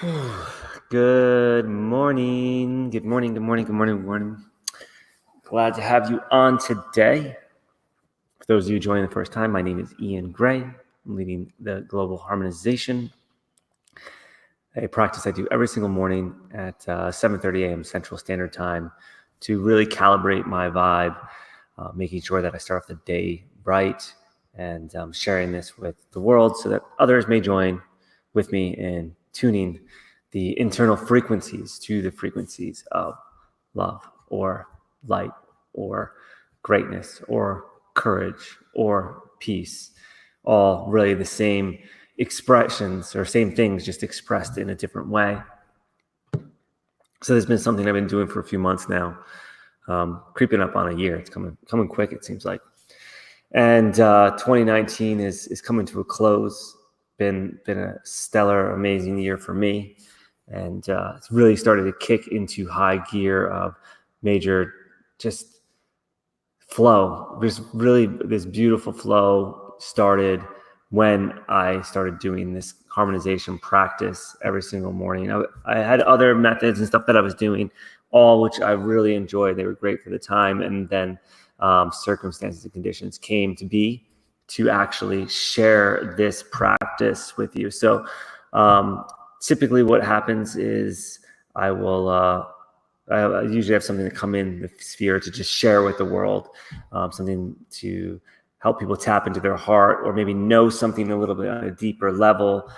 Good morning. Good morning. Good morning. Good morning. Good morning. Glad to have you on today. For those of you joining the first time, my name is Ian Gray. I'm leading the Global Harmonization, a practice I do every single morning at 7:30 a.m. Central Standard Time to really calibrate my vibe, making sure that I start off the day bright and sharing this with the world so that others may join with me in tuning the internal frequencies to the frequencies of love or light or greatness or courage or peace, all really the same expressions or same things, just expressed in a different way. So there's been something I've been doing for a few months now, creeping up on a year. It's coming quick, it seems like. And 2019 is coming to a close. Been a stellar, amazing year for me. And it's really started to kick into high gear of major just flow. There's really this beautiful flow started when I started doing this harmonization practice every single morning. I had other methods and stuff that I was doing, all which I really enjoyed. They were great for the time. And then circumstances and conditions came to be to actually share this practice with you. So typically what happens is I usually have something to come in the sphere to just share with the world, something to help people tap into their heart or maybe know something a little bit on a deeper level.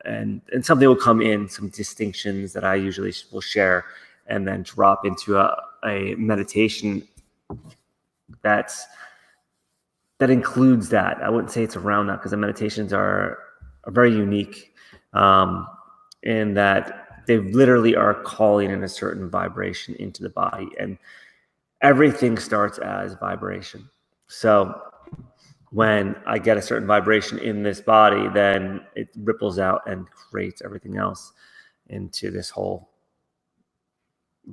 And something will come in, some distinctions that I usually will share and then drop into a meditation that includes that. I wouldn't say it's around that because the meditations are very unique in that they literally are calling in a certain vibration into the body, and everything starts as vibration. So when I get a certain vibration in this body, then it ripples out and creates everything else into this whole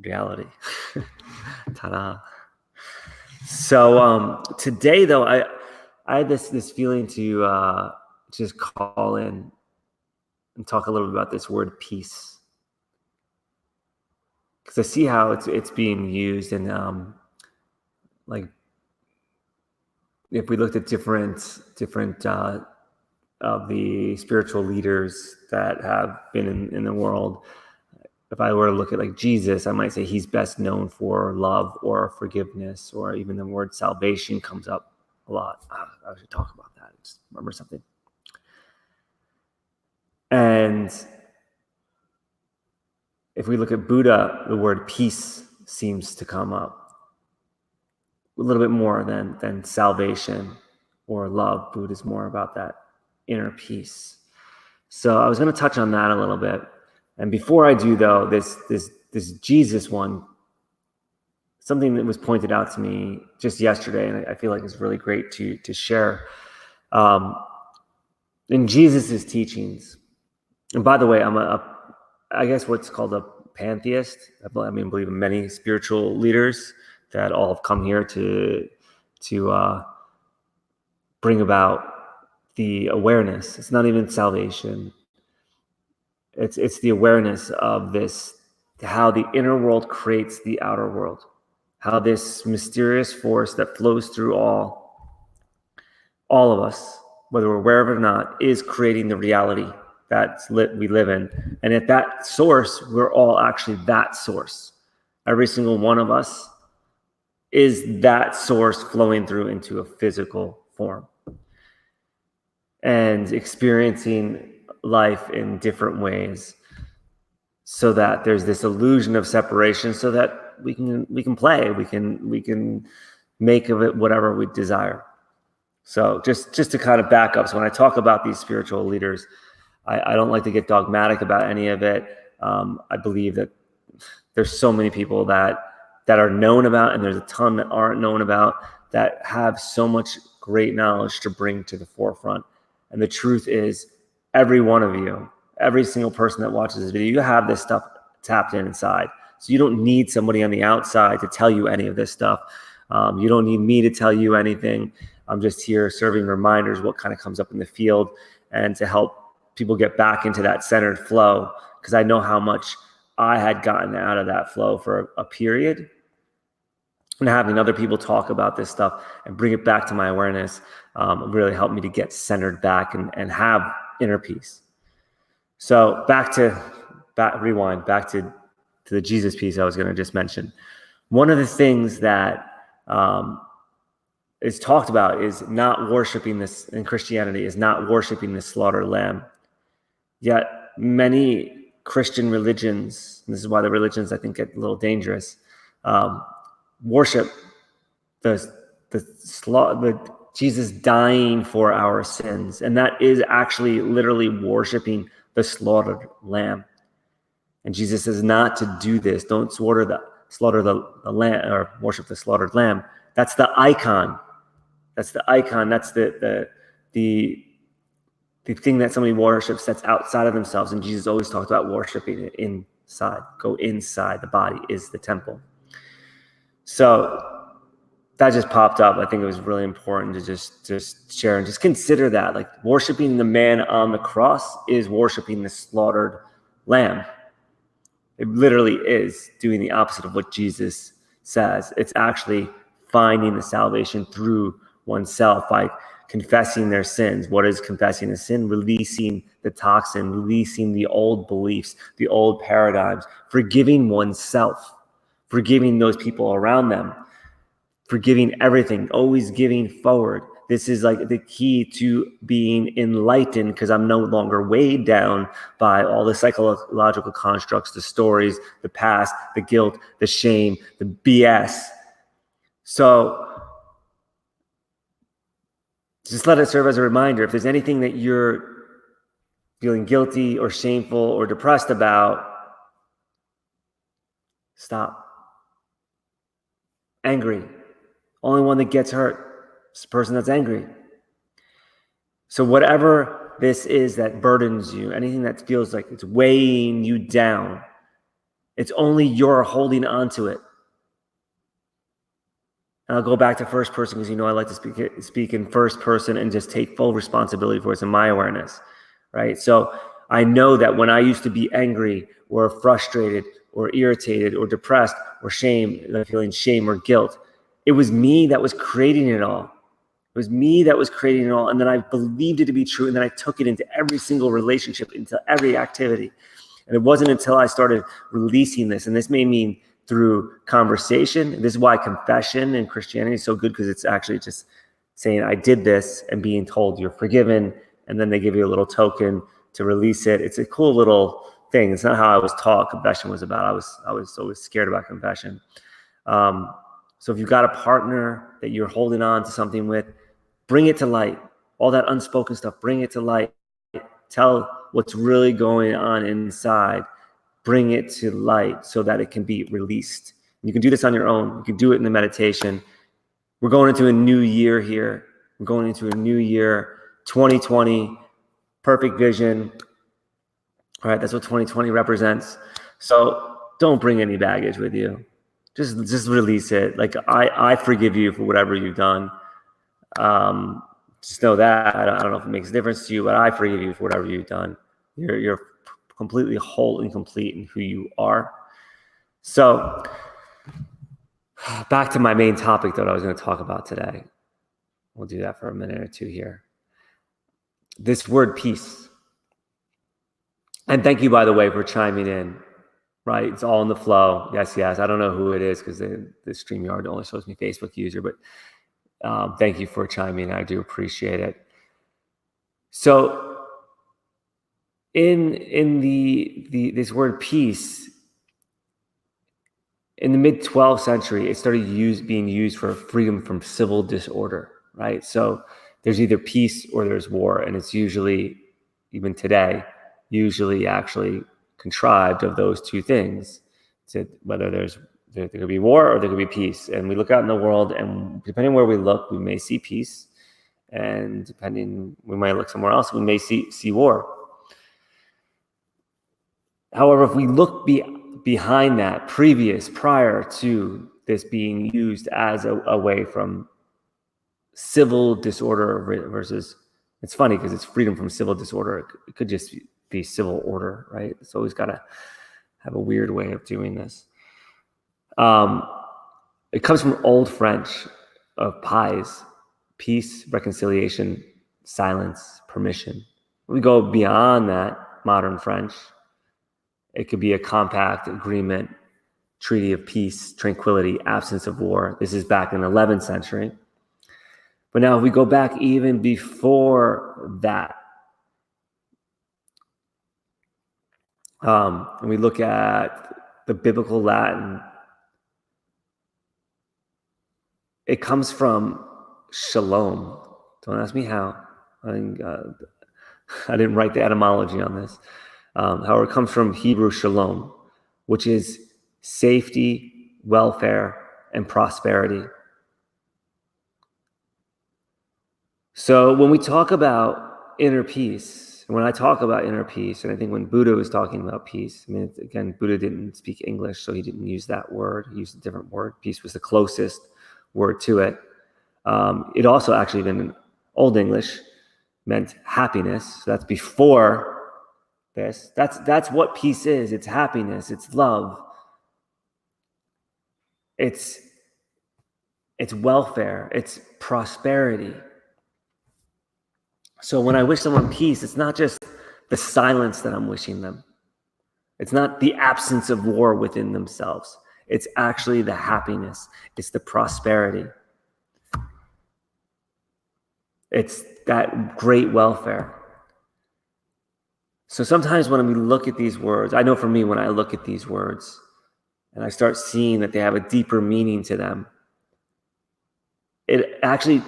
reality. Ta-da. So today, though, I had this feeling to just call in and talk a little bit about this word peace, because I see how it's being used, and like if we looked at different of the spiritual leaders that have been in the world. If I were to look at like Jesus, I might say he's best known for love or forgiveness, or even the word salvation comes up a lot. I should talk about that. Just remember something. And if we look at Buddha, the word peace seems to come up a little bit more than salvation or love. Buddha's more about that inner peace. So I was going to touch on that a little bit. And before I do, though, this Jesus one, something that was pointed out to me just yesterday, and I feel like it's really great to share. In Jesus's teachings, and by the way, I'm I guess what's called a pantheist. I believe in many spiritual leaders that all have come here to bring about the awareness. It's not even salvation. It's the awareness of this, how the inner world creates the outer world, how this mysterious force that flows through all of us, whether we're aware of it or not, is creating the reality we live in. And at that source, we're all actually that source. Every single one of us is that source flowing through into a physical form and experiencing life in different ways, so that there's this illusion of separation, so that we can play, we can make of it whatever we desire. So just to kind of back up, so when I talk about these spiritual leaders, I don't like to get dogmatic about any of it. I believe that there's so many people that are known about, and there's a ton that aren't known about, that have so much great knowledge to bring to the forefront. And the truth is, every one of you, every single person that watches this video, you have this stuff tapped inside. So you don't need somebody on the outside to tell you any of this stuff. You don't need me to tell you anything. I'm just here serving reminders, what kind of comes up in the field, and to help people get back into that centered flow, because I know how much I had gotten out of that flow for a period. And having other people talk about this stuff and bring it back to my awareness really helped me to get centered back and have inner peace. So back to the Jesus piece I was going to just mention. One of the things that is talked about is not worshiping this in Christianity, is not worshiping the slaughtered lamb. Yet many Christian religions, and this is why the religions I think get a little dangerous, worship the Jesus dying for our sins, and that is actually literally worshiping the slaughtered lamb. And Jesus says not to do this. Don't slaughter the lamb or worship the slaughtered lamb. That's the icon. That's the icon. That's the thing that somebody worships that's outside of themselves. And Jesus always talked about worshiping it inside. Go inside. The body is the temple. So that just popped up. I think it was really important to just share and just consider that. Like, worshiping the man on the cross is worshiping the slaughtered lamb. It literally is doing the opposite of what Jesus says. It's actually finding the salvation through oneself by confessing their sins. What is confessing a sin? Releasing the toxin, releasing the old beliefs, the old paradigms, forgiving oneself, forgiving those people around them, forgiving everything, always giving forward. This is like the key to being enlightened, because I'm no longer weighed down by all the psychological constructs, the stories, the past, the guilt, the shame, the BS. So just let it serve as a reminder. If there's anything that you're feeling guilty or shameful or depressed about, stop. Angry. Only one that gets hurt is the person that's angry. So whatever this is that burdens you, anything that feels like it's weighing you down, it's only you're holding on to it. And I'll go back to first person, because I like to speak in first person and just take full responsibility for it in my awareness, right? So I know that when I used to be angry or frustrated or irritated or depressed or feeling shame or guilt, it was me that was creating it all. It was me that was creating it all. And then I believed it to be true. And then I took it into every single relationship, into every activity. And it wasn't until I started releasing this, and this may mean through conversation. This is why confession in Christianity is so good, because it's actually just saying, I did this, and being told you're forgiven. And then they give you a little token to release it. It's a cool little thing. It's not how I was taught confession was about. I was always scared about confession. So if you've got a partner that you're holding on to something with, bring it to light. All that unspoken stuff, bring it to light. Tell what's really going on inside. Bring it to light so that it can be released. You can do this on your own. You can do it in the meditation. We're going into a new year here. We're going into a new year, 2020, perfect vision. All right, that's what 2020 represents. So don't bring any baggage with you. Just release it. Like, I forgive you for whatever you've done. Just know that. I don't know if it makes a difference to you, but I forgive you for whatever you've done. You're completely whole and complete in who you are. So back to my main topic that I was going to talk about today. We'll do that for a minute or two here. This word peace. And thank you, by the way, for chiming in. Right, it's all in the flow. Yes. I don't know who it is, because the StreamYard only shows me Facebook user, but thank you for chiming in. I do appreciate it. So in this word peace, in the mid-12th century, it started being used for freedom from civil disorder, right? So there's either peace or there's war, and it's usually, even today, actually contrived of those two things. So whether there could be war or there could be peace. And we look out in the world, and depending where we look, we may see peace. And we might look somewhere else, we may see war. However, if we look behind that, prior to this being used as a way from civil disorder versus It's funny because it's freedom from civil disorder. It could just be civil order, right? It's always got to have a weird way of doing this. It comes from Old French of pies, peace, reconciliation, silence, permission. We go beyond that, modern French. It could be a compact agreement, treaty of peace, tranquility, absence of war. This is back in the 11th century. But now if we go back even before that, and we look at the biblical Latin, it comes from shalom. Don't ask me how. I didn't write the etymology on this. However, it comes from Hebrew shalom, which is safety, welfare, and prosperity. So when we talk about inner peace, when I talk about inner peace, and I think when Buddha was talking about peace, I mean, again, Buddha didn't speak English, so he didn't use that word. He used a different word. Peace was the closest word to it. It also actually, in Old English, meant happiness. So that's before this. That's what peace is. It's happiness. It's love. It's welfare. It's prosperity. So when I wish someone peace, it's not just the silence that I'm wishing them. It's not the absence of war within themselves. It's actually the happiness. It's the prosperity. It's that great welfare. So sometimes when we look at these words, I know for me, when I look at these words and I start seeing that they have a deeper meaning to them, it actually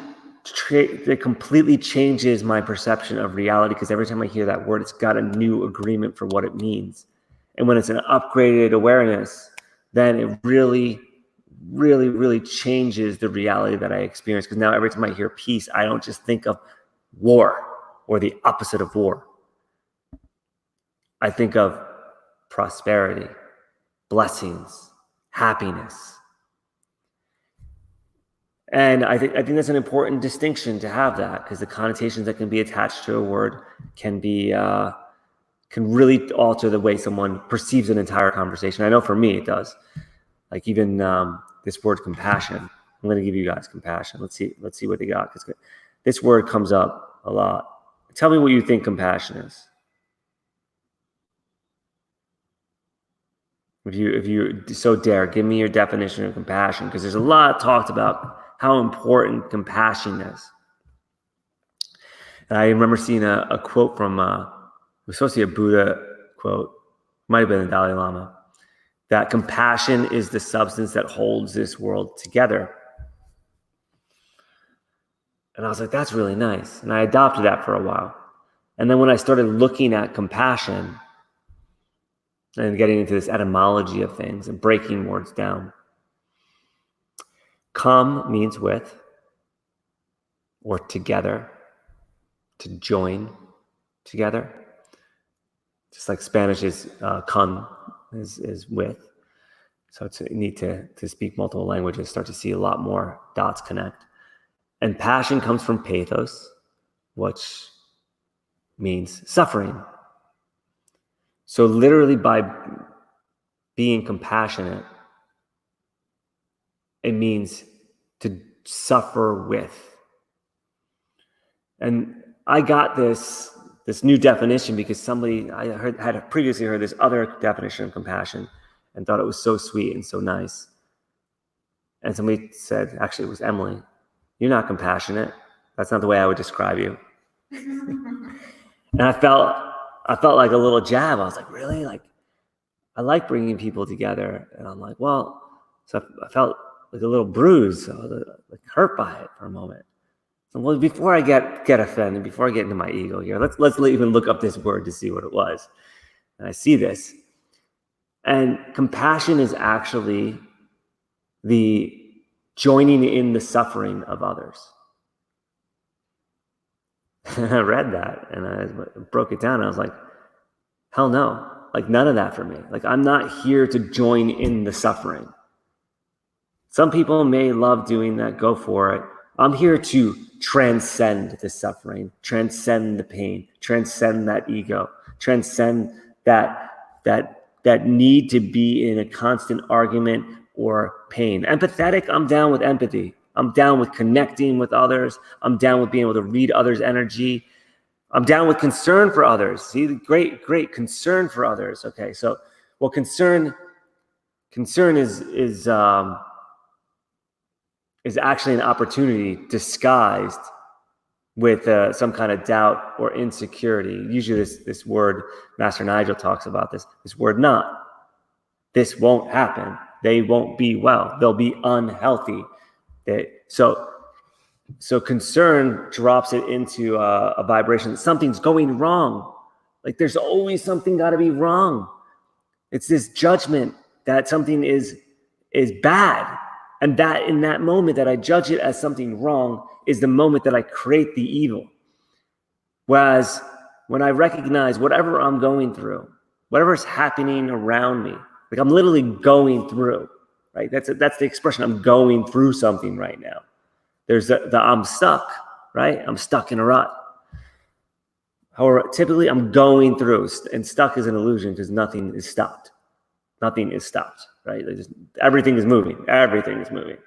it completely changes my perception of reality, because every time I hear that word, it's got a new agreement for what it means. And when it's an upgraded awareness, then it really, really, really changes the reality that I experience. Because now every time I hear peace, I don't just think of war or the opposite of war. I think of prosperity, blessings, happiness. And I think that's an important distinction to have, that, because the connotations that can be attached to a word can really alter the way someone perceives an entire conversation. I know for me it does. Like even this word compassion. I'm going to give you guys compassion. Let's see what they got, because this word comes up a lot. Tell me what you think compassion is. If you so dare, give me your definition of compassion, because there's a lot talked about how important compassion is. And I remember seeing a quote from, it was supposed to be a Buddha quote, might have been the Dalai Lama, that compassion is the substance that holds this world together. And I was like, that's really nice. And I adopted that for a while. And then when I started looking at compassion and getting into this etymology of things and breaking words down, com means with or together, to join together. Just like Spanish is con is with. So it's neat to speak multiple languages, start to see a lot more dots connect. And passion comes from pathos, which means suffering. So literally by being compassionate, it means to suffer with. And I got this new definition because somebody had previously heard this other definition of compassion and thought it was so sweet and so nice. And somebody said, actually it was Emily, you're not compassionate. That's not the way I would describe you. And I felt like a little jab. I was like, really? Like, I like bringing people together. And I'm like, well, so I felt like a little bruised, like hurt by it for a moment. So, well, before I get offended, before I get into my ego here, let's even look up this word to see what it was. And I see this. And compassion is actually the joining in the suffering of others. And I read that and I broke it down. And I was like, hell no. Like, none of that for me. Like, I'm not here to join in the suffering. Some people may love doing that, go for it. I'm here to transcend the suffering, transcend the pain, transcend that ego, transcend that need to be in a constant argument or pain. Empathetic, I'm down with empathy. I'm down with connecting with others. I'm down with being able to read others' energy. I'm down with concern for others. See, the great concern for others. Okay, so well, concern is actually an opportunity disguised with some kind of doubt or insecurity. Usually this word, Master Nigel talks about this word not. This won't happen. They won't be well. They'll be unhealthy. So concern drops it into a vibration that something's going wrong. Like there's always something got to be wrong. It's this judgment that something is bad. And that in that moment that I judge it as something wrong is the moment that I create the evil. Whereas when I recognize whatever I'm going through, whatever's happening around me, like I'm literally going through, right? That's the expression. I'm going through something right now. There's the I'm stuck, right? I'm stuck in a rut. However, typically I'm going through, and stuck is an illusion because nothing is stopped. Nothing is stopped, right? Everything is moving. Everything is moving.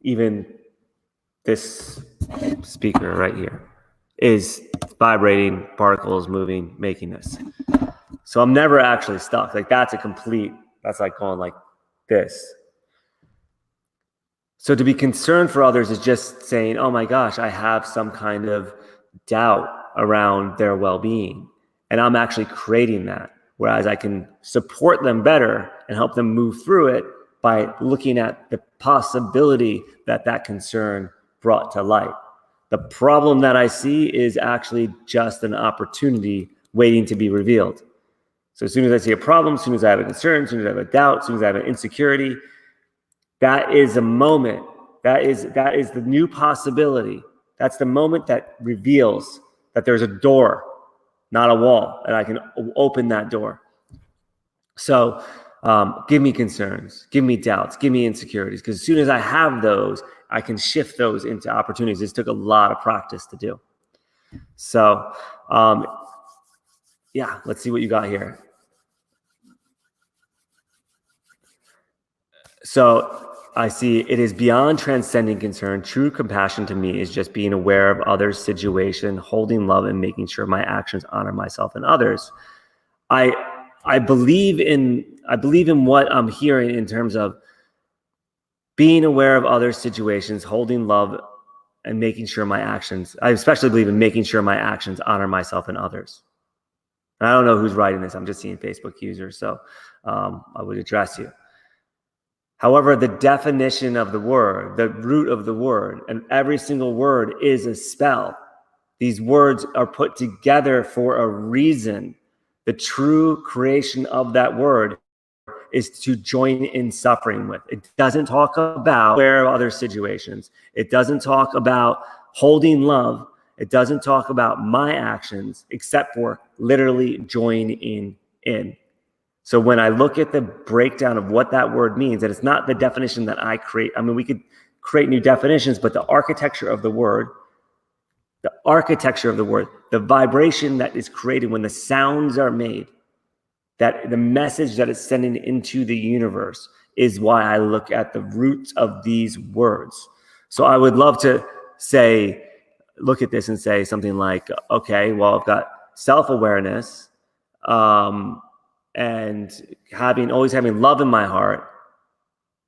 Even this speaker right here is vibrating, particles moving, making this. So I'm never actually stuck. Like that's like going like this. So to be concerned for others is just saying, oh my gosh, I have some kind of doubt around their well-being. And I'm actually creating that. Whereas I can support them better and help them move through it by looking at the possibility that concern brought to light. The problem that I see is actually just an opportunity waiting to be revealed. So as soon as I see a problem, as soon as I have a concern, as soon as I have a doubt, as soon as I have an insecurity, that is a moment. That is the new possibility. That's the moment that reveals that there's a door, not a wall, and I can open that door. So give me concerns, give me doubts, give me insecurities, because as soon as I have those, I can shift those into opportunities. This took a lot of practice to do. So yeah, let's see what you got here. So I see it is beyond transcending concern. True compassion to me is just being aware of others' situation, holding love, and making sure my actions honor myself and others. I believe in what I'm hearing in terms of being aware of others' situations, holding love, and making sure my actions. I especially believe in making sure my actions honor myself and others. And I don't know who's writing this. I'm just seeing Facebook users, so I would address you. However, the definition of the word, the root of the word, and every single word is a spell. These words are put together for a reason. The true creation of that word is to join in suffering with. It doesn't talk about aware of other situations. It doesn't talk about holding love. It doesn't talk about my actions, except for literally join in. So when I look at the breakdown of what that word means, and it's not the definition that I create. I mean, we could create new definitions, but the architecture of the word, the vibration that is created when the sounds are made, that the message that it's sending into the universe is why I look at the roots of these words. So I would love to look at this and say something like, okay, well, I've got self-awareness, and always having love in my heart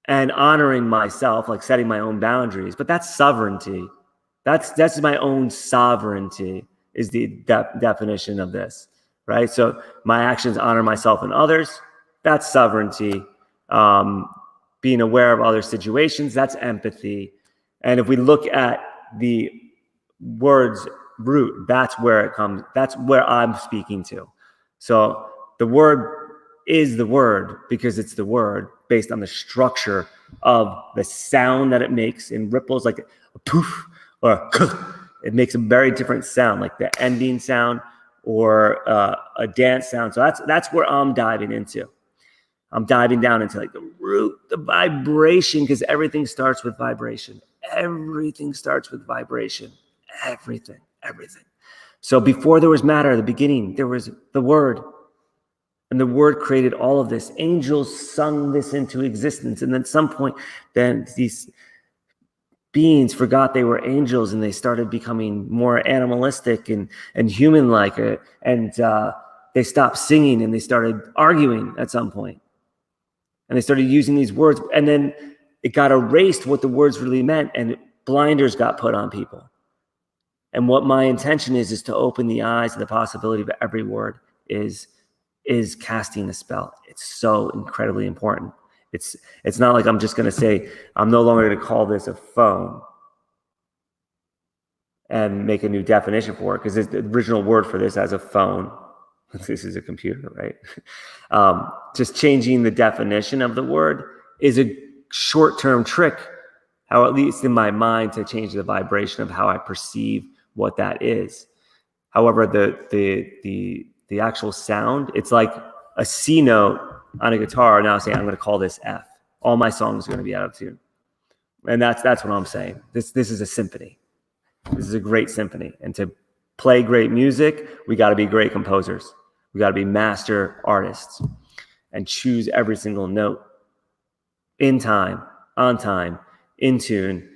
and honoring myself, like setting my own boundaries. But that's sovereignty. That's my own sovereignty is the definition of this, right? So my actions honor myself and others. That's sovereignty. Being aware of other situations, that's empathy. And if we look at the word's root, that's where it comes. That's where I'm speaking to. So the word is the word because it's the word based on the structure of the sound that it makes in ripples, like a poof or a it makes a very different sound, like the ending sound or a dance sound. So that's where I'm diving into. I'm diving down into like the root, the vibration, because everything starts with vibration. everything starts with vibration. Everything. So before there was matter, at the beginning, there was the Word. And the Word created all of this. Angels sung this into existence. And then at some point, then these beings forgot they were angels and they started becoming more animalistic and human-like. And they stopped singing and they started arguing at some point. And they started using these words. And then it got erased what the words really meant. And blinders got put on people. And what my intention is to open the eyes to the possibility of every word is casting a spell. It's so incredibly important. It's not like I'm just going to say, I'm no longer going to call this a phone and make a new definition for it, because the original word for this as a phone, this is a computer, right? Just changing the definition of the word is a short-term trick, how at least in my mind, to change the vibration of how I perceive what that is. However, the actual sound, it's like a C note on a guitar. Now saying, I'm going to call this F. All my songs are going to be out of tune. And that's what I'm saying. This is a symphony. This is a great symphony. And to play great music, we got to be great composers. We got to be master artists and choose every single note in time, on time, in tune,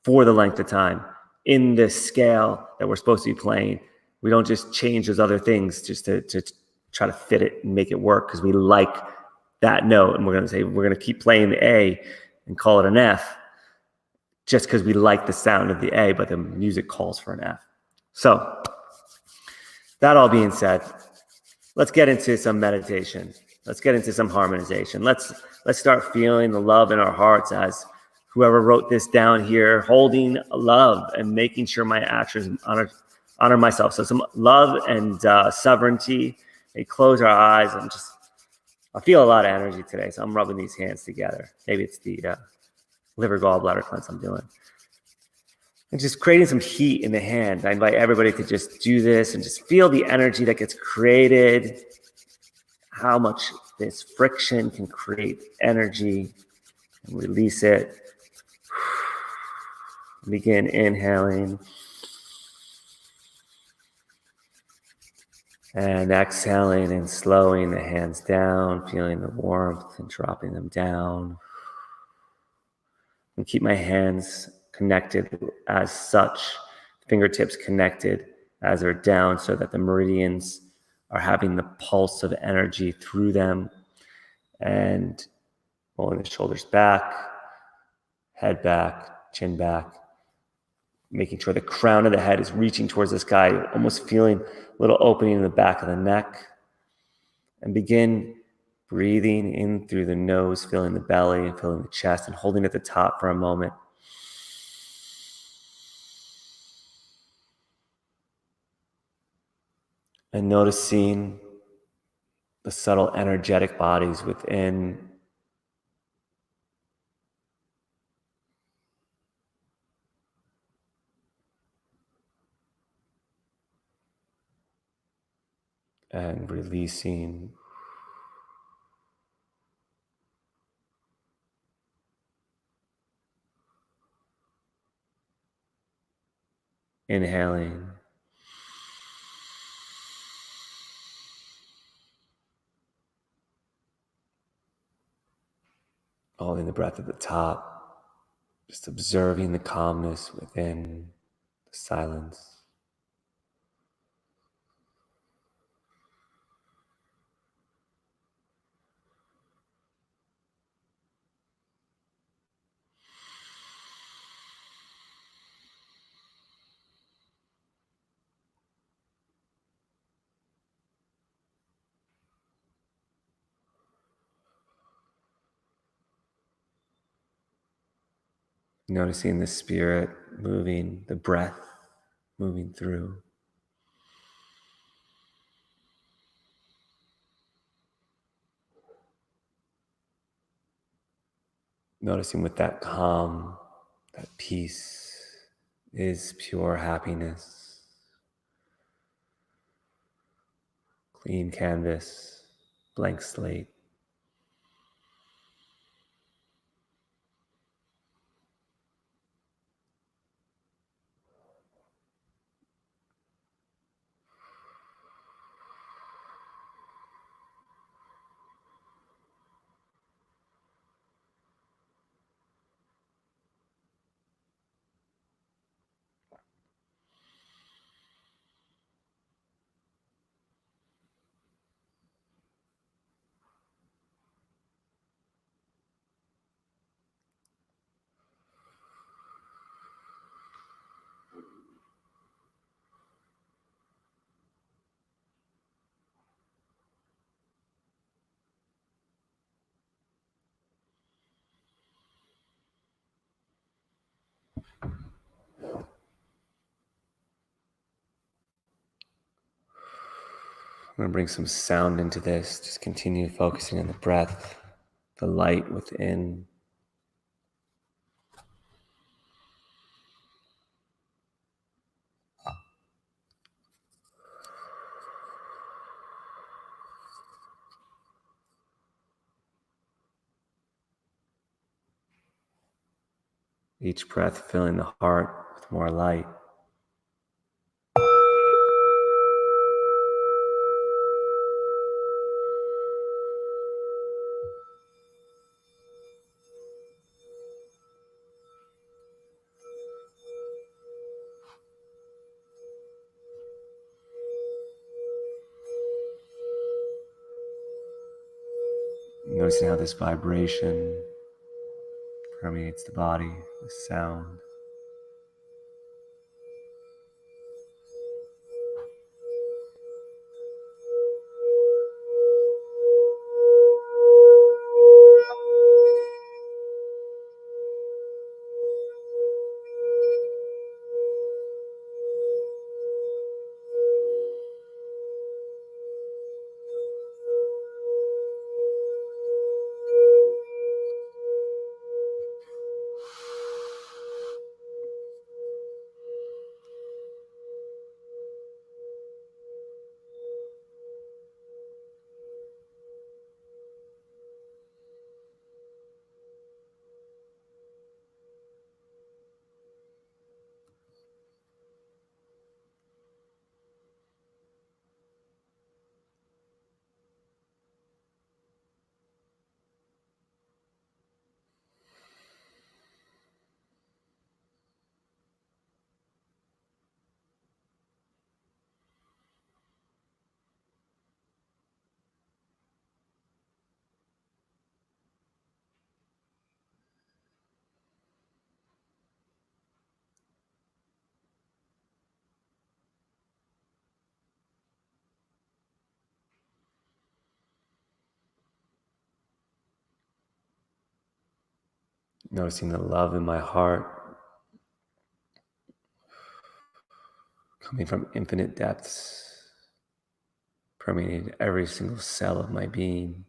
for the length of time, in the scale that we're supposed to be playing. We don't just change those other things just to try to fit it and make it work because we like that note. And we're going to say, we're going to keep playing the A and call it an F just because we like the sound of the A, but the music calls for an F. So that all being said, let's get into some meditation. Let's get into some harmonization. Let's start feeling the love in our hearts as whoever wrote this down here, holding love and making sure my actions honor myself. So some love and sovereignty. They close our eyes and I feel a lot of energy today. So I'm rubbing these hands together. Maybe it's the liver gallbladder cleanse I'm doing. And just creating some heat in the hand. I invite everybody to just do this and just feel the energy that gets created, how much this friction can create energy, and release it. Begin inhaling and exhaling and slowing the hands down, feeling the warmth and dropping them down. And keep my hands connected as such, fingertips connected as they're down so that the meridians are having the pulse of energy through them, and rolling the shoulders back, head back, chin back, making sure the crown of the head is reaching towards the sky, almost feeling a little opening in the back of the neck. And begin breathing in through the nose, filling the belly and filling the chest and holding at the top for a moment. And noticing the subtle energetic bodies within. And releasing. Inhaling. Holding the breath at the top. Just observing the calmness within, the silence. Noticing the spirit moving, the breath moving through. Noticing with that calm, that peace is pure happiness. Clean canvas, blank slate. I'm going to bring some sound into this. Just continue focusing on the breath, the light within. Each breath filling the heart with more light. Noticing how this vibration permeates the body with sound. Noticing the love in my heart coming from infinite depths, permeating every single cell of my being.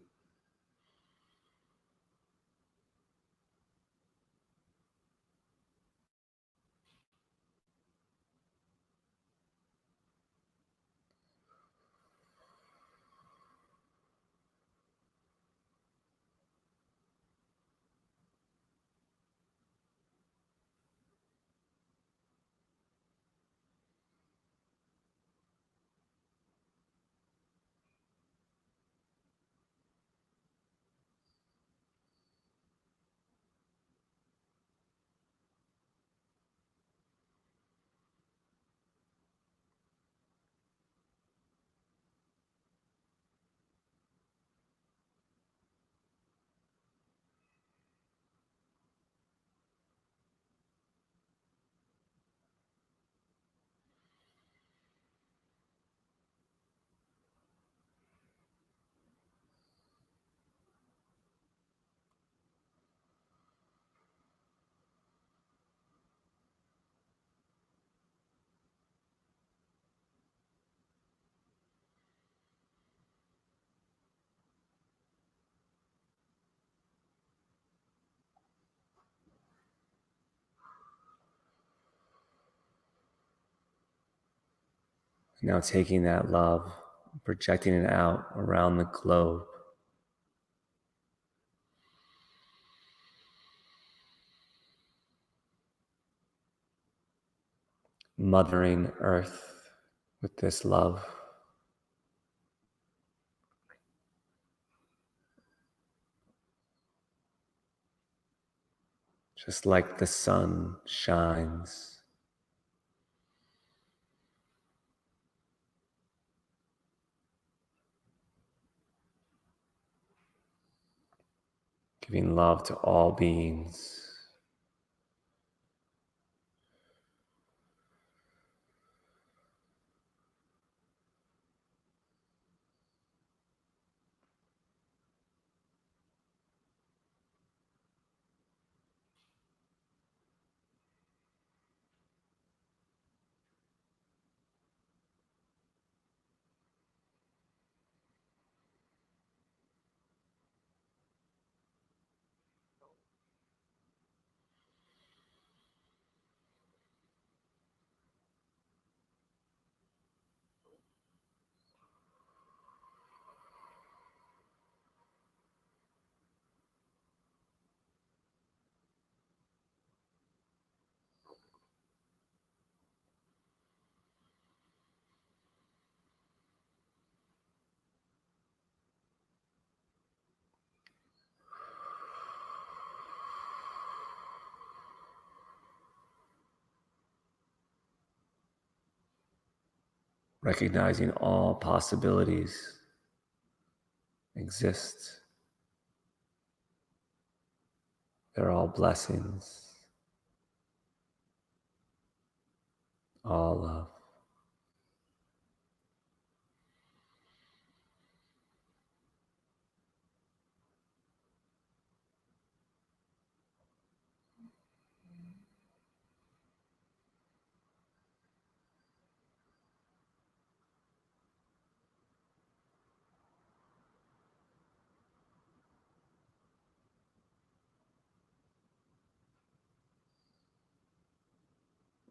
Now taking that love, projecting it out around the globe. Mothering Earth with this love. Just like the sun shines. Giving love to all beings. recognizing all possibilities exist. They're all blessings, all love.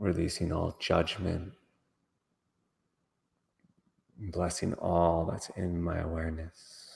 Releasing all judgment, and blessing all that's in my awareness.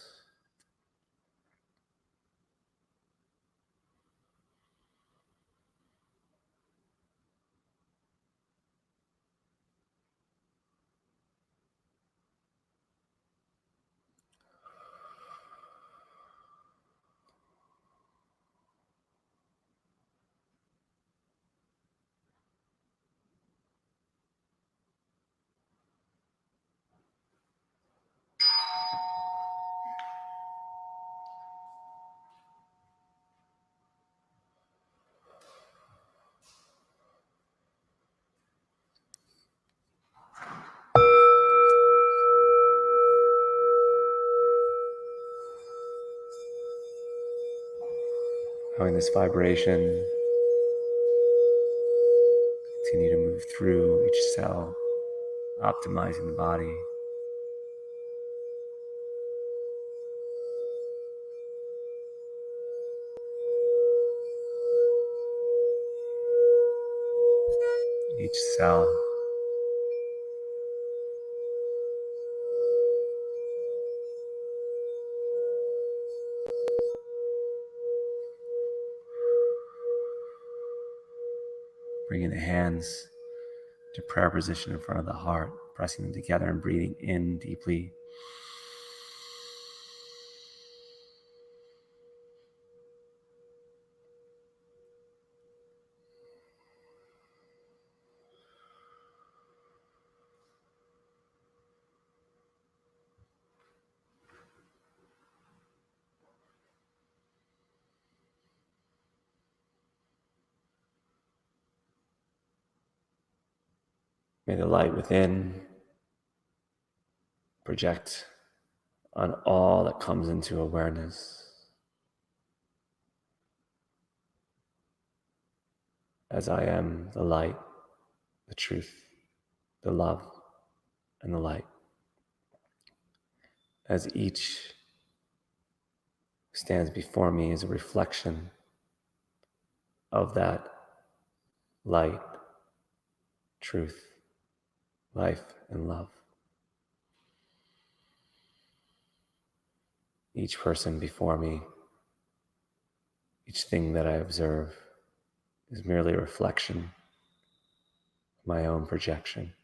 Having this vibration continue to move through each cell, optimizing the body. Each cell bringing the hands to prayer position in front of the heart, pressing them together and breathing in deeply. May the light within project on all that comes into awareness. As I am the light, the truth, the love, and the light. As each stands before me as a reflection of that light, truth, life, and love. Each person before me, each thing that I observe is merely a reflection of my own projection.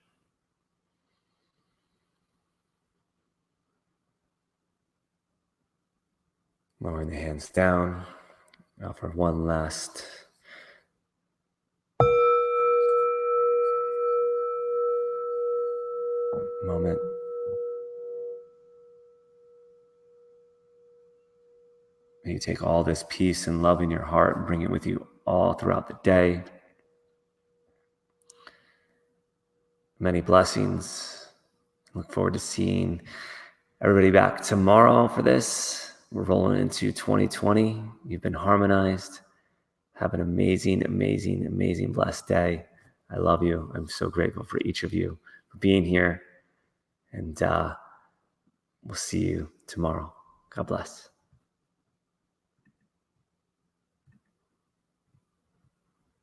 Lowering the hands down, now for one last moment. May you take all this peace and love in your heart and bring it with you all throughout the day. Many blessings. Look forward to seeing everybody back tomorrow for this. We're rolling into 2020. You've been harmonized. Have an amazing, amazing, amazing, blessed day. I love you. I'm so grateful for each of you for being here. And we'll see you tomorrow. God bless.